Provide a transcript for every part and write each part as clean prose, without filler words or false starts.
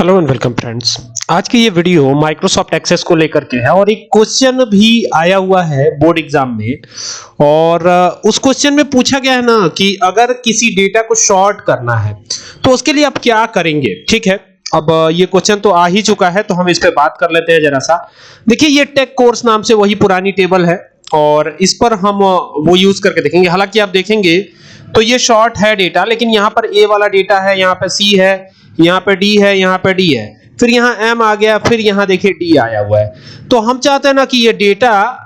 Hello and welcome friends. आज की ये वीडियो माइक्रोसॉफ्ट एक्सेस को लेकर के है और एक क्वेश्चन भी आया हुआ है बोर्ड एग्जाम में। और उस क्वेश्चन में पूछा गया है ना कि अगर किसी डेटा को शॉर्ट करना है तो उसके लिए आप क्या करेंगे। ठीक है, अब ये क्वेश्चन तो आ ही चुका है तो हम इस पे बात कर लेते हैं जरा सा। देखिए, ये टेक कोर्स नाम से वही पुरानी टेबल है और इस पर हम वो यूज करके देखेंगे। हालांकि आप देखेंगे तो ये शॉर्ट है डेटा, लेकिन यहाँ पर ए वाला डेटा है, यहाँ पे सी है, यहाँ पे डी है, यहाँ पे डी है, फिर यहाँ एम आ गया, फिर यहाँ देखिए डी आया हुआ है। तो हम चाहते हैं ना कि ये डेटा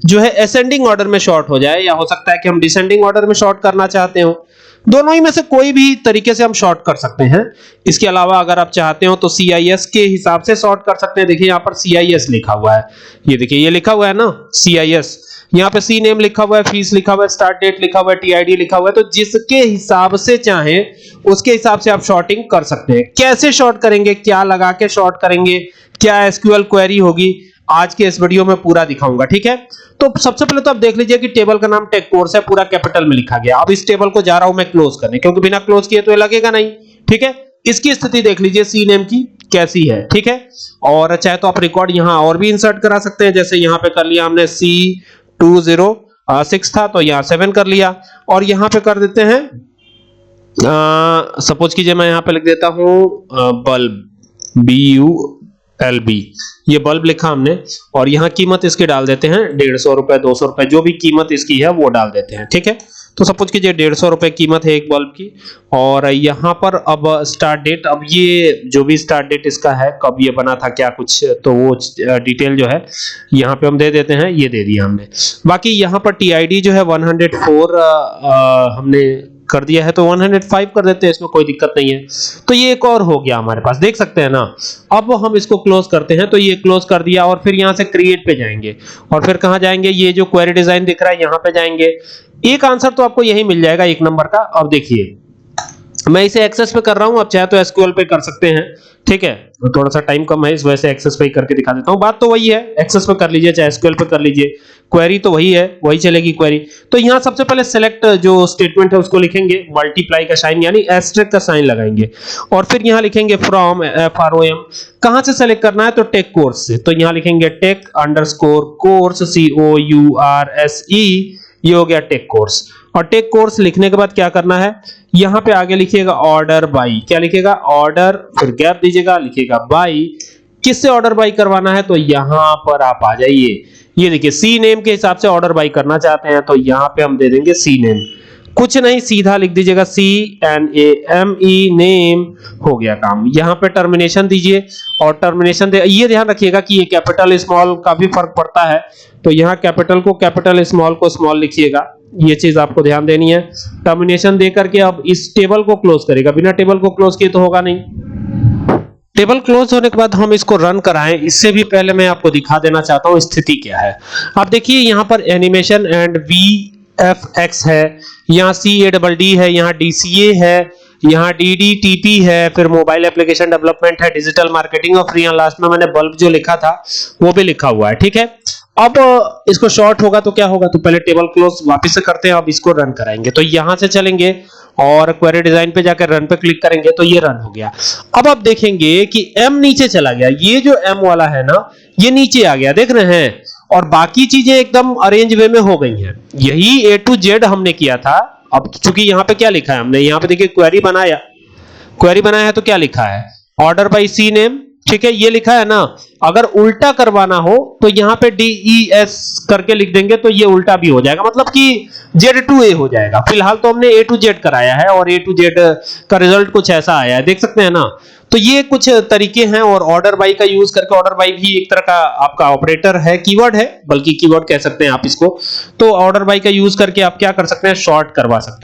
जो है असेंडिंग ऑर्डर में शॉर्ट हो जाए, या हो सकता है कि हम डिसेंडिंग ऑर्डर में शॉर्ट करना चाहते हो। दोनों ही में से कोई भी तरीके से हम शॉर्ट कर सकते हैं। इसके अलावा अगर आप चाहते हो तो CIS के हिसाब से शॉर्ट कर सकते हैं। देखिए यहाँ पर CIS लिखा हुआ है, ये देखिए ये लिखा हुआ है ना CIS, यहाँ पे सी नेम लिखा हुआ है, फीस लिखा हुआ है, स्टार्ट डेट लिखा हुआ है, TID लिखा हुआ है। तो जिसके हिसाब से चाहे उसके हिसाब से आप शॉर्टिंग कर सकते हैं। कैसे शॉर्ट करेंगे, क्या लगा के शॉर्ट करेंगे, क्या SQL क्वेरी होगी, आज के इस वीडियो में पूरा दिखाऊंगा। ठीक है, तो सबसे पहले तो आप देख लीजिए कि टेबल का नाम टेक कोर्स है, पूरा कैपिटल में लिखा गया। अब इस टेबल को जा रहा हूं मैं क्लोज करने, क्योंकि बिना क्लोज किए तो ये लगेगा नहीं। ठीक है, इसकी स्थिति देख लीजिए सी नेम की कैसी है। ठीक है, और चाहे तो आप रिकॉर्ड यहां और भी इंसर्ट करा सकते हैं। जैसे यहां पे कर लिया हमने C206 था तो यहां 7 कर लिया, और यहां पे कर देते हैं सपोज कीजिए मैं यहां पे लिख देता हूं बल्ब, BULB, ये बल्ब लिखा हमने, और यहां कीमत इसकी डाल देते हैं 150 रुपए, 200 रुपए, जो भी कीमत इसकी है वो डाल देते हैं। ठीक है, तो सपोज कीजिए 150 रुपए कीमत है एक बल्ब की। और यहां पर अब स्टार्ट डेट, अब ये जो भी स्टार्ट डेट इसका है, कब ये बना था, क्या कुछ, तो वो डिटेल जो है यहां पे हम दे देते हैं, ये दे दिया हमने। बाकी यहां पर TID जो है 104 हमने कर दिया है, तो 105 कर देते हैं, इसमें कोई दिक्कत नहीं है। तो ये एक और हो गया हमारे पास, देख सकते हैं ना। अब हम इसको क्लोज करते हैं, तो ये क्लोज कर दिया, और फिर यहां से क्रिएट पे जाएंगे, और फिर कहां जाएंगे, ये जो क्वेरी डिजाइन दिख रहा है यहां पे जाएंगे। एक आंसर तो आपको यही मिल जाएगा, एक नंबर का। अब देखिए मैं इसे एक्सेस पे कर रहा हूं, आप चाहे तो SQL पे कर सकते हैं। ठीक है, तो थोड़ा सा टाइम कम है, इस वजह से एक्सेस पे ही करके दिखा देता हूं। बात तो वही है, एक्सेस पे कर लीजिए चाहे SQL पे कर लीजिए, क्वेरी तो वही है, वही चलेगी क्वेरी। तो यहां सबसे पहले सेलेक्ट जो स्टेटमेंट है उसको लिखेंगे, मल्टीप्लाई का साइन यानी एस्टेरिस्क का साइन लगाएंगे, और फिर यहां लिखेंगे फ्रॉम FROM। कहां से सेलेक्ट करना है, तो टेक कोर्स से। तो यहां लिखेंगे टेक अंडरस्कोर कोर्स, COURSE, ये हो गया टेक कोर्स। और टेक कोर्स लिखने के बाद क्या करना है, यहां पे आगे लिखिएगा ऑर्डर बाई, क्या लिखेगा, ऑर्डर, फिर गैप दीजिएगा, लिखिएगा बाई। किससे ऑर्डर बाई करवाना है, तो यहां पर आप आ जाइए, ये देखिए सी नेम के हिसाब से ऑर्डर बाई करना चाहते हैं, तो यहां पे हम दे देंगे सी नेम। कुछ नहीं, सीधा लिख दीजिएगा CNAME, नेम, हो गया काम। यहां पे टर्मिनेशन दीजिए, और टर्मिनेशन ये ध्यान रखिएगा कि ये कैपिटल स्मॉल का भी फर्क पड़ता है, तो यहां कैपिटल को कैपिटल, स्मॉल को स्मॉल लिखिएगा, ये चीज आपको ध्यान देनी है। टर्मिनेशन दे करके अब इस टेबल को क्लोज करेगा, बिना टेबल को क्लोज किए तो होगा नहीं। टेबल क्लोज होने के बाद हम इसको रन कराएं, इससे भी पहले मैं आपको दिखा देना चाहता हूं स्थिति क्या है। आप देखिए यहां पर एनिमेशन एंड VFX है, यहाँ CADD है, यहाँ DCA है, यहाँ DDTP है, फिर मोबाइल एप्लीकेशन डेवलपमेंट है, डिजिटल मार्केटिंग, और फिर यहाँ लास्ट में मैंने बल्ब जो लिखा था वो भी लिखा हुआ है। ठीक है, अब इसको शॉर्ट होगा तो क्या होगा, तो पहले टेबल क्लोज वापस से करते हैं, अब इसको रन कराएंगे। तो यहां से चलेंगे और क्वेरी डिजाइन पे जाकर रन पे क्लिक करेंगे, तो ये रन हो गया। अब आप देखेंगे कि M नीचे चला गया, ये जो M वाला है ना ये नीचे आ गया, देख रहे हैं, और बाकी चीजें एकदम अरेंज वे में हो गई हैं। यही A to Z हमने किया था। अब चूंकि यहाँ पे क्या लिखा है हमने, यहाँ पे देखिए क्वेरी बनाया, क्वेरी बनाया है तो क्या लिखा है, ऑर्डर बाय सी नेम। ठीक है, ये लिखा है ना। अगर उल्टा करवाना हो तो यहां पे DES करके लिख देंगे, तो ये उल्टा भी हो जाएगा, मतलब कि Z to A हो जाएगा। फिलहाल तो हमने A to Z कराया है, और A to Z का रिजल्ट कुछ ऐसा आया है, देख सकते हैं ना। तो ये कुछ तरीके हैं, और ऑर्डर बाई का यूज करके, ऑर्डर बाई भी एक तरह का आपका ऑपरेटर है, कीवर्ड है, बल्कि कीवर्ड कह सकते हैं आप इसको। तो ऑर्डर बाई का यूज करके आप क्या कर सकते हैं, शॉर्ट करवा सकते हैं।